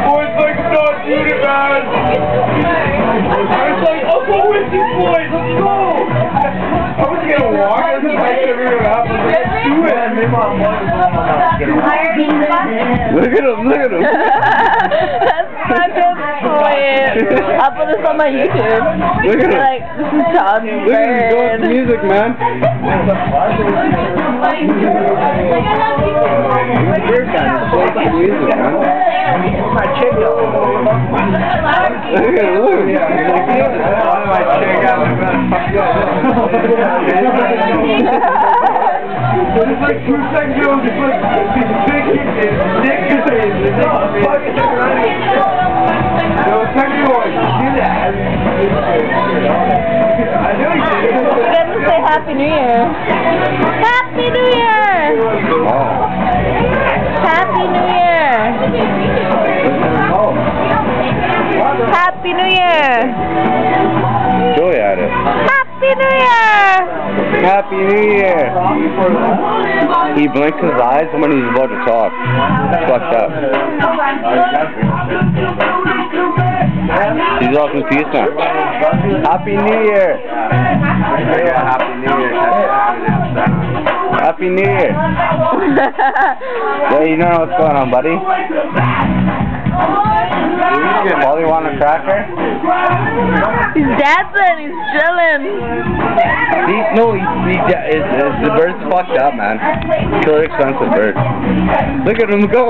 Boys like not doing it, man. I was like, I'll go with you boys, let's go. I was gonna walk, I was just like, let's do it. Look at him, look at him. That's fucking sweet. I'll put this on my YouTube. Look at him. Like, this is Todd's Look at him going to music, man. You're kind of so much music, man. My chick, Look at him, look at him. my chick, it's like 2 seconds ago, it's like Nick is fucking running. No, technical, do that. I know you did. You got to say Happy New Year. Happy New Year! Happy New Year! Happy New Year! Joy at it. Happy New Year! Happy New Year! He blinks his eyes when he's about to talk. It's fucked up. He's all confused now. Happy New Year! Happy New Year. Happy New Year! Yeah, you know what's going on, buddy? Polly want a cracker? He's dancing, he's chilling. The bird's fucked up, man. Killer expensive bird. Look at him go.